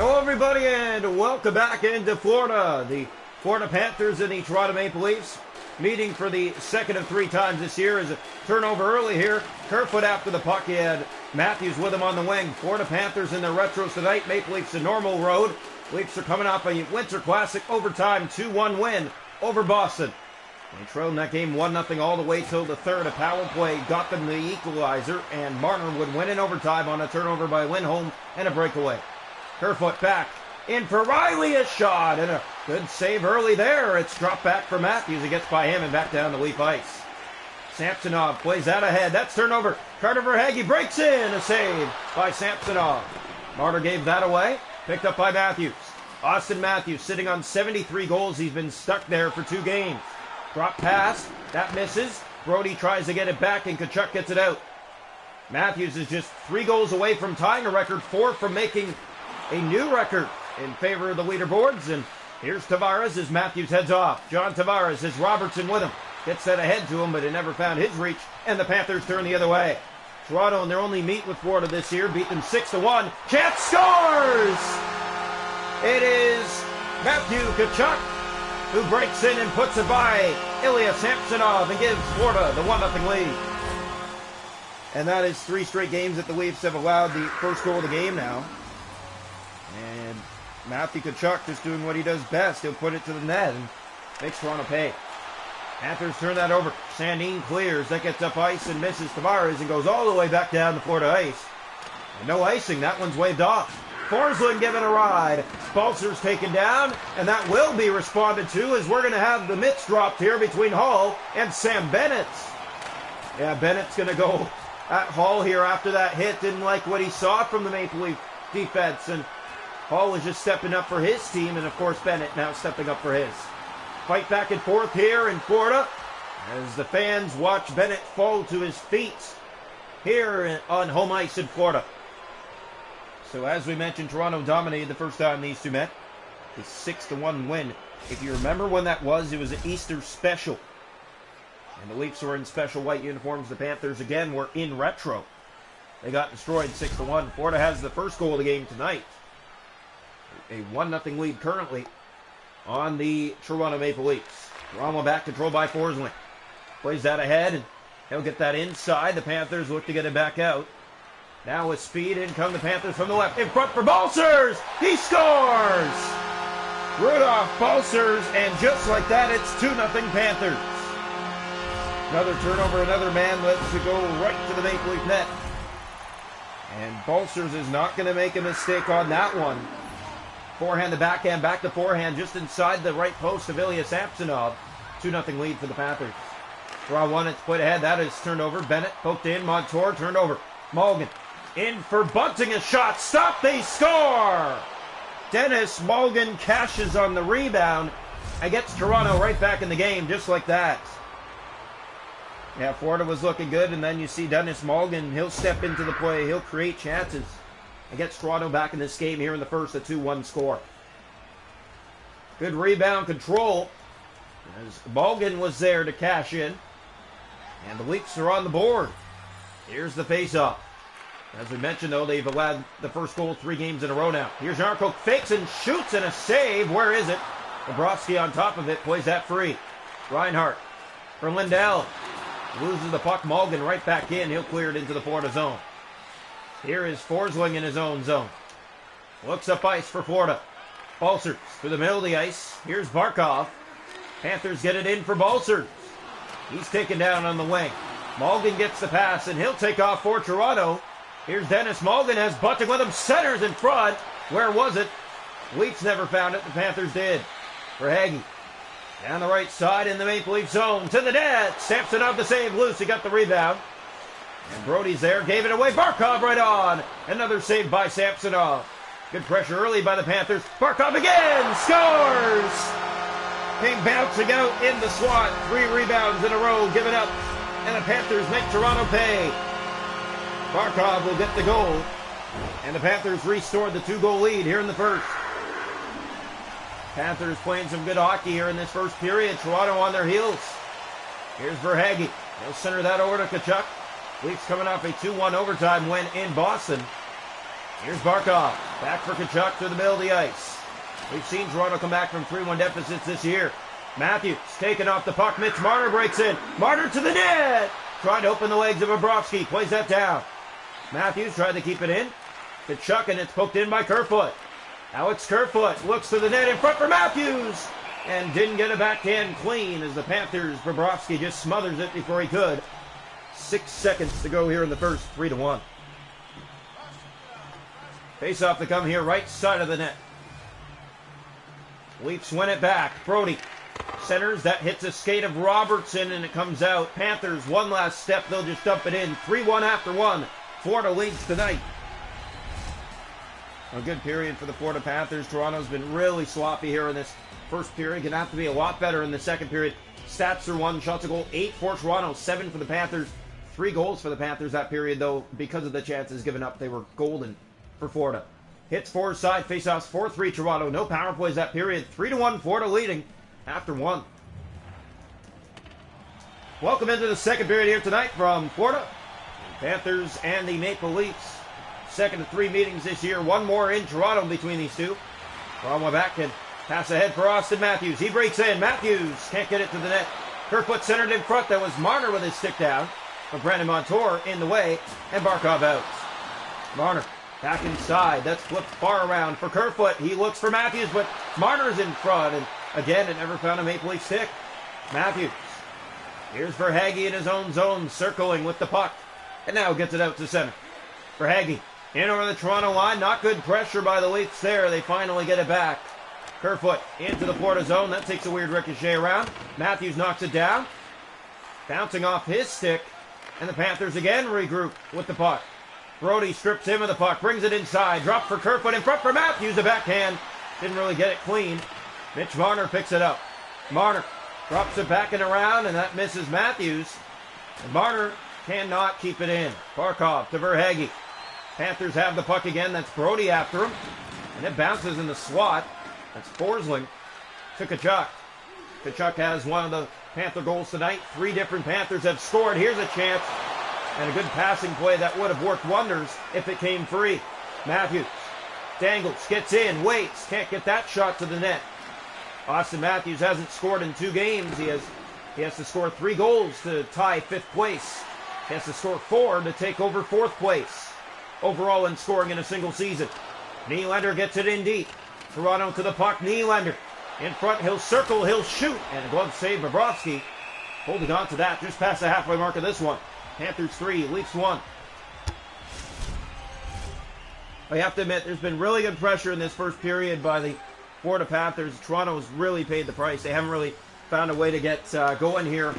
Hello everybody and welcome back into Florida. The Florida Panthers and the Toronto Maple Leafs meeting for the second of three times this year. As a turnover early here. Kerfoot after the puck. He had Matthews with him on the wing. Florida Panthers in their retros tonight. Maple Leafs a normal road. Leafs are coming off a Winter Classic overtime 2-1 win over Boston. They trailed in that game 1-0 all the way till the third. A power play got them the equalizer, and Marner would win in overtime on a turnover by Lindholm and a breakaway. Kerfoot back in for Riley, a shot, and a good save early there. It's dropped back for Matthews. It gets by him and back down the Leaf ice. Samsonov plays that ahead. That's turnover. Carter Verhaeghe breaks in. A save by Samsonov. Marner gave that away. Picked up by Matthews. Austin Matthews sitting on 73 goals. He's been stuck there for 2 games. Drop pass. That misses. Brody tries to get it back, and Tkachuk gets it out. Matthews is just 3 goals away from tying a record, 4 from making a new record in favor of the leaderboards. And here's Tavares as Matthews heads off. John Tavares has Robertson with him. Gets that ahead to him, but it never found his reach, and the Panthers turn the other way. Toronto in their only meet with Florida this year beat them 6-1. Chance scores! It is Matthew Tkachuk who breaks in and puts it by Ilya Samsonov and gives Florida the 1-0 lead. And that is 3 straight games that the Leafs have allowed the first goal of the game now. And Matthew Tkachuk just doing what he does best. He'll put it to the net and makes Toronto pay. Panthers turn that over. Sandin clears. That gets up ice and misses Tavares and goes all the way back down to Florida ice. And no icing. That one's waved off. Forsland given a ride. Balcer's taken down, and that will be responded to as we're going to have the mitts dropped here between Hall and Sam Bennett. Yeah, Bennett's going to go at Hall here after that hit. Didn't like what he saw from the Maple Leaf defense, and Hall was just stepping up for his team, and of course Bennett now stepping up for his. Fight back and forth here in Florida as the fans watch Bennett fall to his feet here on home ice in Florida. So as we mentioned, Toronto dominated the first time these two met. The 6-1 win. If you remember when that was, it was an Easter special. And the Leafs were in special white uniforms. The Panthers again were in retro. They got destroyed 6-1. Florida has the first goal of the game tonight. A 1-0 lead currently on the Toronto Maple Leafs. Toronto back, controlled by Forsling. Plays that ahead, and he'll get that inside. The Panthers look to get it back out. Now with speed, in come the Panthers from the left. In front for Balcers! He scores! Rudolph Balcers, and just like that, it's 2-0 Panthers. Another turnover, another man lets it go right to the Maple Leaf net. And Balcers is not going to make a mistake on that one. Forehand to backhand, back to forehand, just inside the right post of Ilya Samsonov. 2-0 lead for the Panthers. Draw one, it's put ahead. That is turned over. Bennett poked in. Montour turned over. Mulligan in for Bunting. A shot. Stop. They score. Dennis Mulligan cashes on the rebound and gets Toronto right back in the game just like that. Yeah, Florida was looking good, and then you see Dennis Mulligan. He'll step into the play. He'll create chances and gets Toronto back in this game here in the first, a 2-1 score. Good rebound control as Mulligan was there to cash in. And the Leafs are on the board. Here's the face-off. As we mentioned, though, they've allowed the first goal 3 games in a row now. Here's Jarko, fakes and shoots, and a save. Where is it? Bobrovsky on top of it, plays that free. Reinhart for Lindell. Loses the puck. Mulligan right back in. He'll clear it into the Florida zone. Here is Forsling in his own zone. Looks up ice for Florida. Balcers through the middle of the ice. Here's Barkov. Panthers get it in for Balcers. He's taken down on the wing. Mulligan gets the pass, and he'll take off for Toronto. Here's Dennis Mulligan, has Bunting with him, centers in front. Where was it? Leafs never found it. The Panthers did. Verhaeghe down the right side in the Maple Leaf zone to the net. Samsonov the save loose. He got the rebound. And Brody's there, gave it away. Barkov right on. Another save by Samsonov. Good pressure early by the Panthers. Barkov again scores. Came bouncing out in the slot. 3 rebounds in a row given up. And the Panthers make Toronto pay. Barkov will get the goal. And the Panthers restored the 2-goal lead here in the first. Panthers playing some good hockey here in this first period. Toronto on their heels. Here's Verhaeghe. He'll center that over to Tkachuk. Leafs coming off a 2-1 overtime win in Boston. Here's Barkov. Back for Tkachuk through the middle of the ice. We've seen Toronto come back from 3-1 deficits this year. Matthews taking off the puck. Mitch Marner breaks in. Marner to the net. Trying to open the legs of Bobrovsky. Plays that down. Matthews tried to keep it in. Tkachuk, and it's poked in by Kerfoot. Alex Kerfoot looks to the net in front for Matthews. And didn't get a backhand clean as the Panthers, Bobrovsky just smothers it before he could. 6 seconds to go here in the first. 3-1. Face-off to come here, right side of the net. Leafs win it back. Brody centers. That hits a skate of Robertson, and it comes out. Panthers, one last step. They'll just dump it in. 3-1 after one. Florida leads tonight. A good period for the Florida Panthers. Toronto's been really sloppy here in this first period. Going to have to be a lot better in the second period. Stats are 1, shots a goal, 8 for Toronto, 7 for the Panthers. 3 goals for the Panthers that period, though, because of the chances given up, they were golden for Florida. Hits forward side, faceoffs 4-3 Toronto. No power plays that period. 3-1 Florida leading after one. Welcome into the second period here tonight from Florida. Panthers and the Maple Leafs. Second of 3 meetings this year. One more in Toronto between these two. Toronto back and pass ahead for Austin Matthews. He breaks in. Matthews can't get it to the net. Kerfoot centered in front. That was Marner with his stick down. But Brandon Montour in the way. And Barkov out. Marner back inside. That's flipped far around for Kerfoot. He looks for Matthews, but Marner's in front. And again, it never found a Maple Leaf stick. Matthews. Here's Verhaeghe in his own zone, circling with the puck. And now gets it out to center. Verhaeghe in over the Toronto line. Not good pressure by the Leafs there. They finally get it back. Kerfoot into the Florida zone. That takes a weird ricochet around. Matthews knocks it down. Bouncing off his stick. And the Panthers again regroup with the puck. Brody strips him of the puck. Brings it inside. Drop for Kerfoot in front for Matthews. A backhand. Didn't really get it clean. Mitch Marner picks it up. Marner drops it back and around, and that misses Matthews. And Marner cannot keep it in. Barkov to Verhaeghe. Panthers have the puck again. That's Brody after him. And it bounces in the slot. That's Forsling to Tkachuk. Tkachuk has one of the Panther goals tonight. 3 different Panthers have scored. Here's a chance. And a good passing play that would have worked wonders if it came free. Matthews dangles, gets in, waits. Can't get that shot to the net. Austin Matthews hasn't scored in 2 games. He has to score 3 goals to tie 5th place. He has to score 4 to take over 4th place overall in scoring in a single season. Nylander gets it in deep. Toronto to the puck. Nylander in front. He'll circle. He'll shoot. And a glove save. Bobrovsky holding on to that just past the halfway mark of this one. Panthers 3, Leafs 1. I have to admit, there's been really good pressure in this first period by the Florida Panthers. Toronto has really paid the price. They haven't really found a way to get going here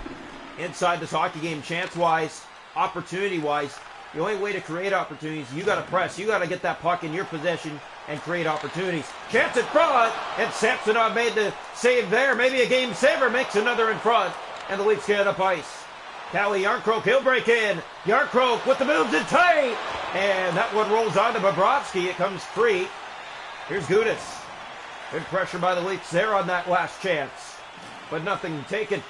inside this hockey game, chance-wise, opportunity-wise. The only way to create opportunities, you got to press. You got to get that puck in your possession and create opportunities. Chance in front, and Samsonov made the save there. Maybe a game saver, makes another in front, and the Leafs get up ice. Calle Jarnkrok, he'll break in. Jarnkrok with the moves in tight, and that one rolls on to Bobrovsky. It comes free. Here's Gudas. Good pressure by the Leafs there on that last chance, but nothing taken.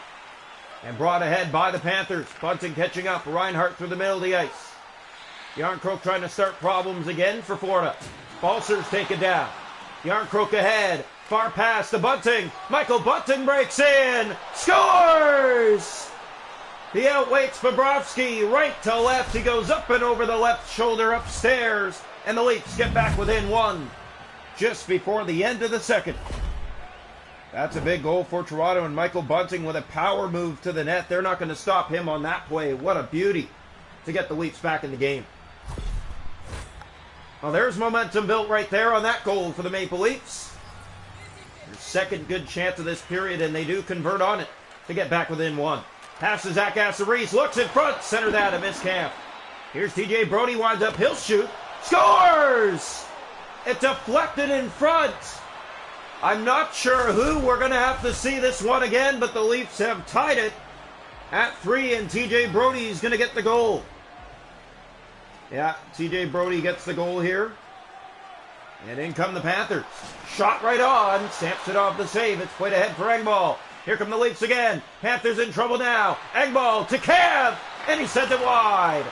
And brought ahead by the Panthers. Bunting catching up. Reinhart through the middle of the ice. Jarnkrok trying to start problems again for Florida. Balser's taken down. Jarnkrok ahead. Far pass to Bunting. Michael Bunting breaks in. Scores! He outweights Bobrovsky right to left. He goes up and over the left shoulder upstairs. And the Leafs get back within 1 just before the end of the second. That's a big goal for Toronto, and Michael Bunting with a power move to the net. They're not going to stop him on that play. What a beauty to get the Leafs back in the game. Well, there's momentum built right there on that goal for the Maple Leafs. Their second good chance of this period, and they do convert on it to get back within 1. Pass to Zach Asseries, looks in front, center that, a miscamp. Here's TJ Brody, winds up, he'll shoot, scores! It deflected in front. I'm not sure who we're going to have to see this one again, but the Leafs have tied it at 3, and TJ Brody is going to get the goal. Yeah, TJ Brody gets the goal here. And in come the Panthers. Shot right on. Samsonov the save. It's played ahead for Engvall. Here come the Leafs again. Panthers in trouble now. Engvall to Camp. And he sends it wide.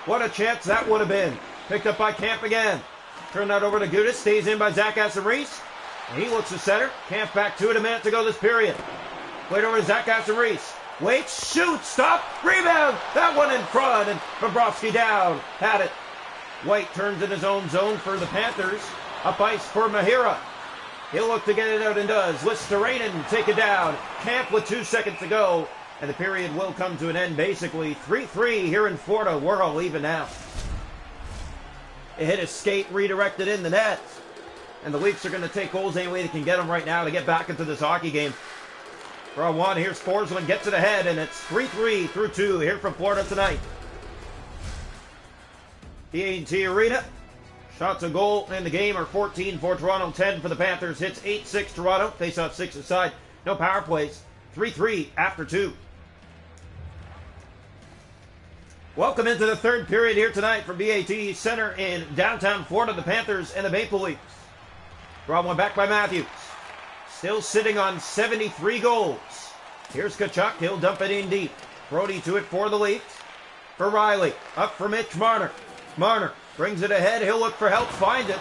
What a chance that would have been. Picked up by Camp again. Turn that over to Gudis. Stays in by Zach Aston-Reese. And he looks to center. Camp back to it. A minute to go this period. Played over to Zach Aston-Reese. Waits, shoots, stop, rebound. That one in front, and Bobrovsky down. Had it. White turns in his own zone for the Panthers. Up ice for Mahira. He'll look to get it out and does. Lists to Rainen, take it down. Camp with 2 seconds to go. And the period will come to an end basically. 3-3 here in Florida. We're all even now. It hit a skate, redirected in the net. And the Leafs are going to take goals any way they can get them right now to get back into this hockey game. Draw one. Here's Forsland. Gets it ahead. And it's 3-3 through 2 here from Florida tonight. The A&T Arena. Shots on goal in the game are 14 for Toronto, 10 for the Panthers. Hits 8-6 Toronto. Face-off 6 aside. No power plays. 3-3 after 2. Welcome into the third period here tonight from BAT Center in downtown Florida. The Panthers and the Maple Leafs. Draw one back by Matthews. Still sitting on 73 goals. Here's Tkachuk. He'll dump it in deep. Brody to it for the Leafs. For Riley. Up for Mitch Marner. Marner brings it ahead. He'll look for help. Finds it.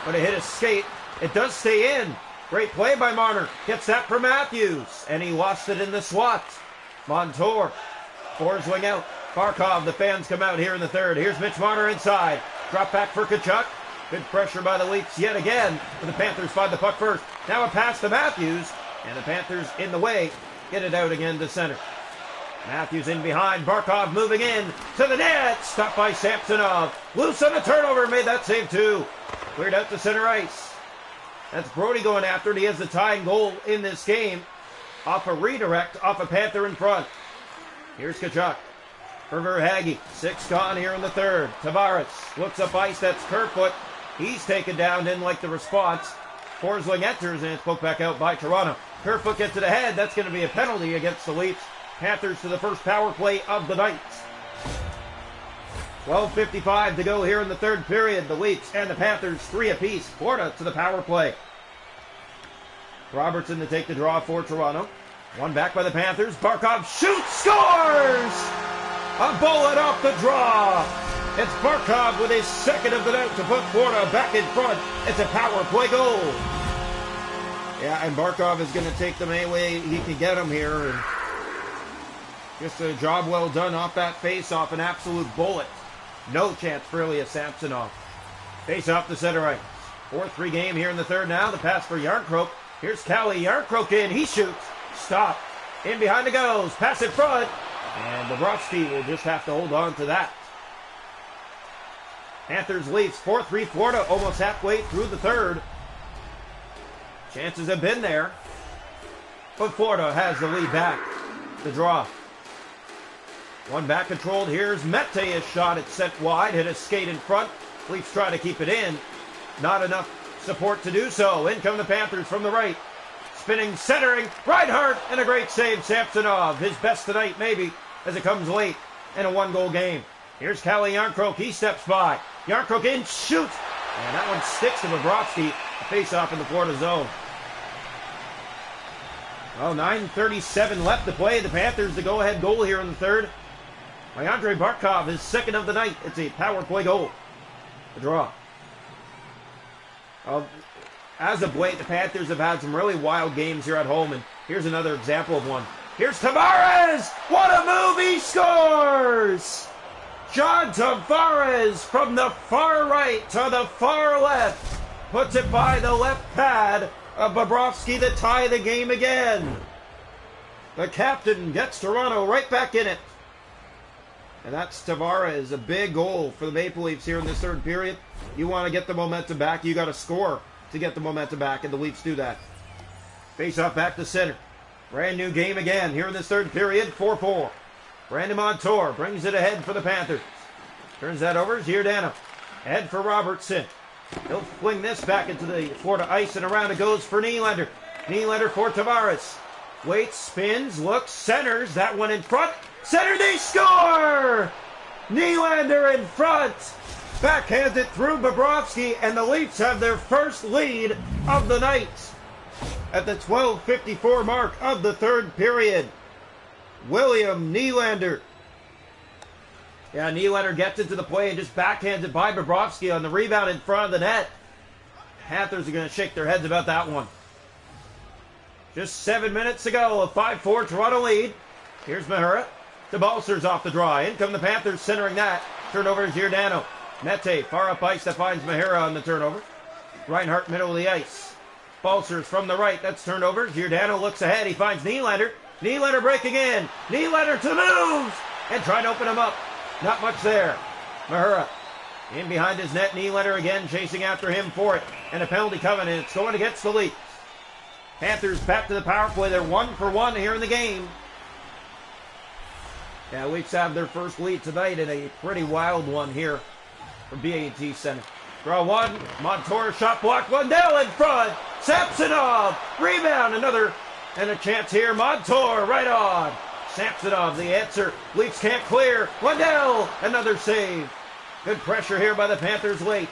But it hit a skate. It does stay in. Great play by Marner. Gets that for Matthews. And he lost it in the swat. Montour. Forsling out. Barkov. The fans come out here in the third. Here's Mitch Marner inside. Drop back for Tkachuk. Good pressure by the Leafs yet again. But the Panthers find the puck first. Now a pass to Matthews. And the Panthers in the way. Get it out again to center. Matthews in behind. Barkov moving in to the net. Stopped by Samsonov. Loose on a turnover. Made that save too. Cleared out to center ice. That's Brody going after it. He has the tying goal in this game. Off a redirect. Off a Panther in front. Here's Tkachuk. For Verhaeghe. 6 gone here in the third. Tavares looks up ice. That's Kerfoot. He's taken down. Didn't like the response. Forsling enters and it's poked back out by Toronto. Kerfoot gets it ahead. That's going to be a penalty against the Leafs. Panthers to the first power play of the night. 12:55 to go here in the third period. The Leafs and the Panthers 3 apiece. Florida to the power play. Robertson to take the draw for Toronto. One back by the Panthers. Barkov shoots, scores! A bullet off the draw. It's Barkov with his second of the night to put Florida back in front. It's a power play goal. Yeah, and Barkov is going to take them any way he can get them here. And just a job well done off that face-off. An absolute bullet. No chance for Ilya Samsonov. Face-off to center ice. 4-3 game here in the third now. The pass for Yarncroke. Here's Callie. Yarncroke in. He shoots. Stop. In behind it goes. Pass in front. And Bobrovsky will just have to hold on to that. Panthers Leafs 4-3 Florida. Almost halfway through the third. Chances have been there. But Florida has the lead back. The draw. One back controlled. Here's Mete. Shot. It's sent wide. Hit a skate in front. Leafs try to keep it in. Not enough support to do so. In come the Panthers from the right. Spinning, centering. Reinhardt. And a great save. Samsonov. His best tonight maybe as it comes late in a 1-goal game. Here's Calle Yarncroke. He steps by. Yarncroke in. Shoots. And that one sticks to Bobrovsky. A face-off in the Florida zone. Well, 9:37 left to play. The Panthers the go-ahead goal here in the third. By Andrei Barkov, his second of the night. It's a power play goal. The draw. As of late, the Panthers have had some really wild games here at home, and here's another example of one. Here's Tavares! What a move! He scores! John Tavares from the far right to the far left. Puts it by the left pad of Bobrovsky to tie the game again. The captain gets Toronto right back in it. And that's Tavares, a big goal for the Maple Leafs here in this third period. You want to get the momentum back, you got to score to get the momentum back, and the Leafs do that. Face off back to center. Brand new game again here in this third period, 4-4. Brandon Montour brings it ahead for the Panthers. Turns that over, Giordano. Ahead for Robertson. He'll fling this back into the Florida ice, and around it goes for Nylander. Nylander for Tavares. Waits, spins, looks, centers. That one in front. Center, they score! Nylander in front. Backhands it through Bobrovsky, and the Leafs have their first lead of the night at the 12:54 mark of the third period. William Nylander Yeah, Nylander gets into the play and just backhands it by Bobrovsky on the rebound in front of the net. Panthers are going to shake their heads about that one. Just 7 minutes to go, a 5-4 Toronto lead. Here's Mahura. The Balsers off the draw. In come the Panthers centering that. Turnover is Giordano. Mete far up ice that finds Mahura on the turnover. Reinhart middle of the ice. Balsers from the right. That's turnover. Giordano looks ahead. He finds Nylander. Nylander breaking in. Nylander to the moves. And trying to open him up. Not much there. Mahura in behind his net. Nylander again chasing after him for it. And a penalty coming, and it's going against the Leafs. Panthers back to the power play. They're 1 for 1 here in the game. Yeah, Leafs have their first lead tonight in a pretty wild one here from BAT Center. Draw one. Montour shot block. Lundell in front. Samsonov. Rebound. Another. And a chance here. Montour right on. Samsonov the answer. Leafs can't clear. Lundell. Another save. Good pressure here by the Panthers late.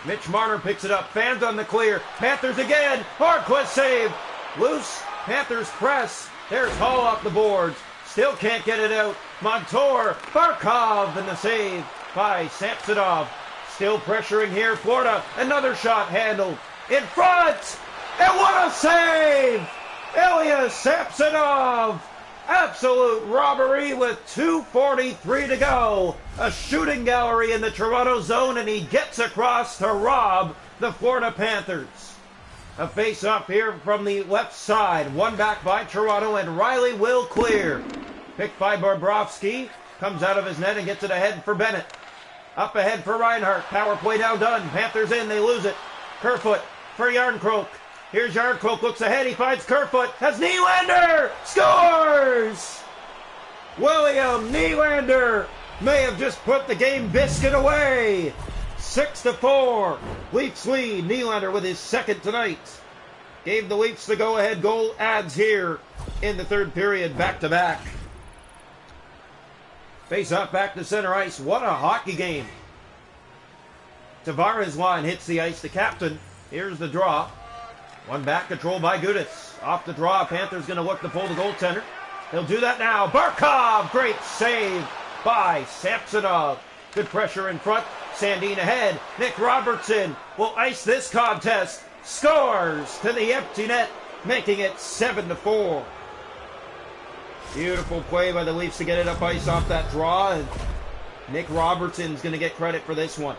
Mitch Marner picks it up. Fans on the clear. Panthers again. Hardquist save. Loose. Panthers press. There's Hall off the boards. Still can't get it out. Montour. Barkov and the save by Samsonov. Still pressuring here. Florida. Another shot handled. In front. And what a save. Ilya Samsonov. Absolute robbery with 2:43 to go. A shooting gallery in the Toronto zone, and he gets across to rob the Florida Panthers. A face-off here from the left side. One back by Toronto, and Riley will clear. Picked by Bobrovsky. Comes out of his net and gets it ahead for Bennett. Up ahead for Reinhart. Power play now done. Panthers in. They lose it. Kerfoot for Yarncroke. Here's Yarncroke. Looks ahead. He finds Kerfoot. Has Nylander. Scores! William Nylander may have just put the game biscuit away. 6-4. Leafs lead. Nylander with his second tonight. Gave the Leafs the go-ahead goal. Adds here in the third period. Back-to-back. Face off back to center ice. What a hockey game. Tavares' line hits the ice. The captain. Here's the draw. One back controlled by Gudis. Off the draw. Panthers going to look to pull the goaltender. He'll do that now. Barkov. Great save by Samsonov. Good pressure in front. Sandin ahead. Nick Robertson will ice this contest. Scores to the empty net, making it 7-4. Beautiful play by the Leafs to get it up ice off that draw. And Nick Robertson's going to get credit for this one.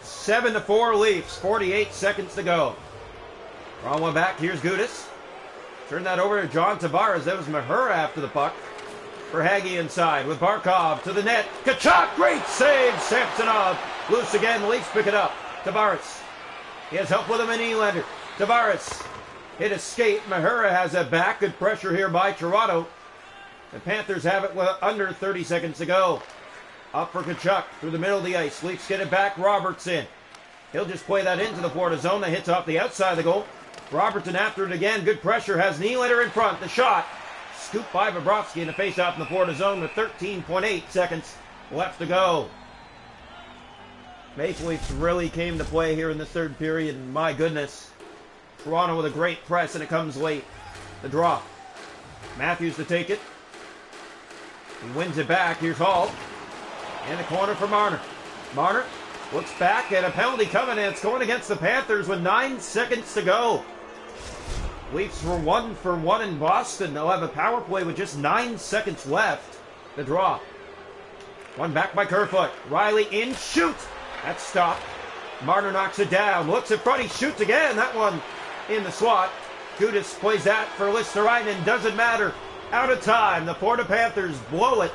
7-4 Leafs. 48 seconds to go. Wrong one back. Here's Gudis. Turn that over to John Tavares. That was Mahura after the puck. For Hagee inside with Barkov to the net. Kachuk. Great save. Samsonov. Loose again. Leafs pick it up. Tavares. He has help with him in Nylander. Tavares. Hit a skate. Mahura has it back. Good pressure here by Toronto. The Panthers have it with under 30 seconds to go. Up for Kachuk through the middle of the ice. Leafs get it back. Robertson. He'll just play that into the Florida zone. That hits off the outside of the goal. Robertson after it again. Good pressure. Has Nylander in front. The shot. Scooped by Bobrovsky in the face-off in the Florida zone with 13.8 seconds left to go. Maple Leafs really came to play here in the third period. And my goodness. Toronto with a great press, and it comes late. The draw. Matthews to take it. He wins it back. Here's Hall. In the corner for Marner. Marner looks back, and a penalty coming, and it's going against the Panthers with 9 seconds to go. Leafs were 1 for 1 in Boston. They'll have a power play with just 9 seconds left. The draw. One back by Kerfoot. Riley in, shoot. That's stopped. Marner knocks it down. Looks in front. He shoots again. That one in the slot. Gudis plays that for Listerainen. Doesn't matter. Out of time. The Florida Panthers blow it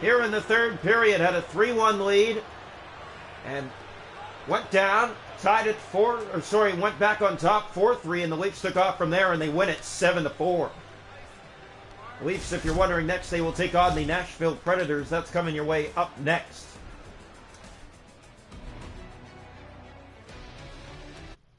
here in the third period. Had a 3-1 lead and went down. Tied at went back on top 4-3, and the Leafs took off from there, and they win it 7-4. Leafs, if you're wondering, next they will take on the Nashville Predators. That's coming your way up next.